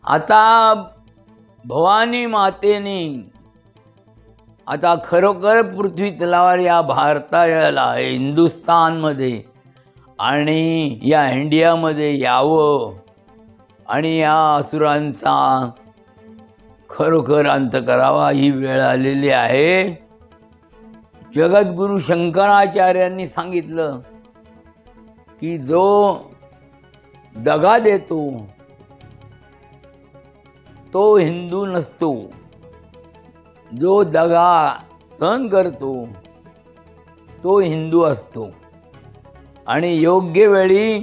आता भवानी मातेने आता खरोखर पृथ्वी तलावर या भारताला हिंदुस्थानमध्ये आणि या इंडियामध्ये यावं आणि या असुरांचा खरोखर अंत करावा ही वेळ आलेली आहे. जगद्गुरु शंकराचार्यांनी सांगितलं की जो दगा देतो तो हिंदू नसतो, जो दगा सहन करतो तो हिंदू असतो. आणि योग्य वेळी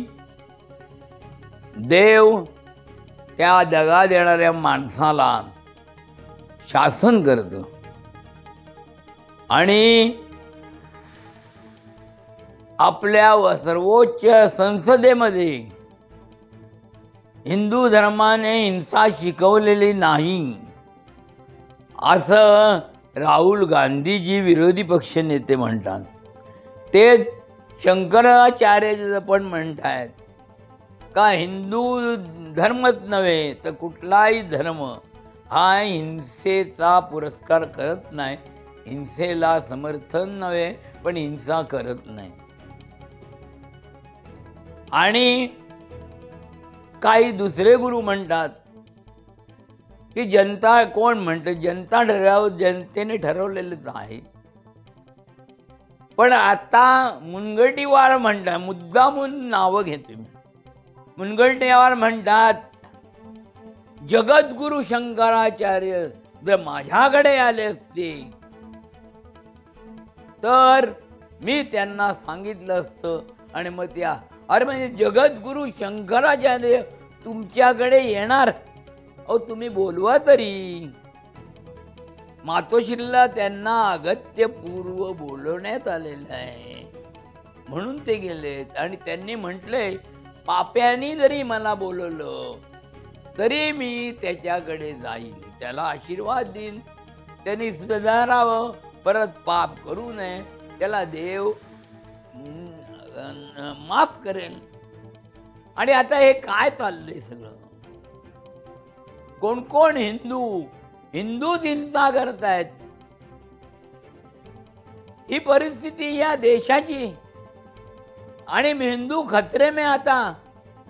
देव त्या दगा देणाऱ्या माणसाला शासन करतो. आणि आपल्या सर्वोच्च संसदेमध्ये हिंदू धर्माने हिंसा शिकवलेली नाही असं राहुल गांधीजी विरोधी पक्षनेते म्हणतात. तेच शंकराचार्य पण म्हणतात का हिंदू धर्मच नव्हे तर कुठलाही धर्म हा हिंसेचा पुरस्कार करत नाही, हिंसेला समर्थन नव्हे पण हिंसा करत नाही. आणि काही दुसरे गुरु म्हणतात की जनता कोण म्हणते, जनता जनतेने ठरवलेलंच आहे. पण आता मुनगंटीवार म्हणतात, मुद्दामून नावं घेतो मी, मुनगंटीवार म्हणतात जगद्गुरु शंकराचार्य जर माझ्याकडे आले असते तर मी त्यांना सांगितलं असतं. आणि मग त्या अरे म्हणजे जगद्गुरु शंकराचार्य तुमच्याकडे येणार, अहो तुम्ही बोलवा तरी. मातोश्रीला त्यांना अगत्यपूर्व बोलवण्यात आलेलं आहे म्हणून ते गेलेत. आणि त्यांनी म्हटले पाप्यानी जरी मला बोलवलं तरी मी त्याच्याकडे जाईन, त्याला आशीर्वाद देईन, त्यांनी सुधारावं, परत पाप करू नये, त्याला देव माफ करेल. आणि आता हे काय चाललंय सगळं, कोण कोण हिंदूच हिंसा करतायत. ही परिस्थिती या देशाची. आणि हिंदू खतरे में आता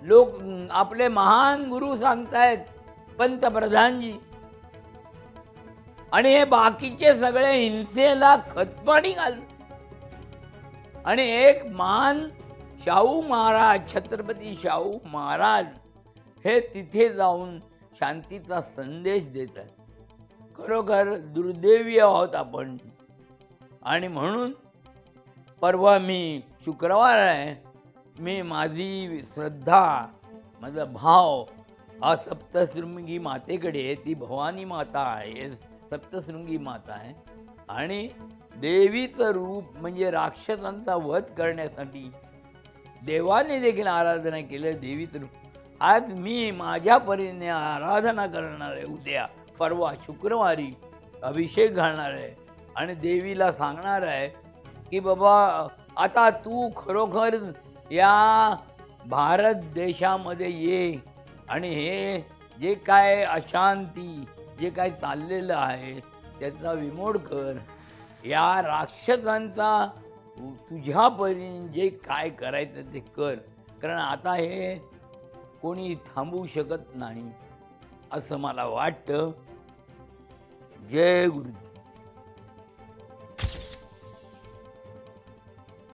लोक आपले महान गुरु सांगतायत, पंतप्रधानजी. आणि हे बाकीचे सगळे हिंसेला खतपाणी घालतात. आणि एक महान शाहू महाराज, छत्रपती शाहू महाराज हे तिथे जाऊन शांतीचा संदेश देतात. खरोखर दुर्दैवी आहोत आपण. आणि म्हणून परवा मी शुक्रवार आहे, मी माझी श्रद्धा, माझा भाव हा सप्तशृंगी मातेकडे आहे. ती भवानी माता आहे, सप्तशृंगी माता आहे. आणि देवीचं रूप म्हणजे राक्षसांचा वध करण्यासाठी देवाने देखील आराधना केलं देवीचं रूप. आज मी माझ्या परीने आराधना करणार आहे. उद्या परवा शुक्रवारी अभिषेक घालणार आहे आणि देवीला सांगणार आहे की बाबा आता तू खरोखर या भारत देशामध्ये ये आणि हे जे काय अशांती, जे काय चाललेलं आहे त्याचा विमोड कर. या राक्षसांचा तुझ्या परीने जे काय करायचं ते कर. कारण आता हे कोणी थांबवू शकत नाही असं मला वाटतं. जय गुरु.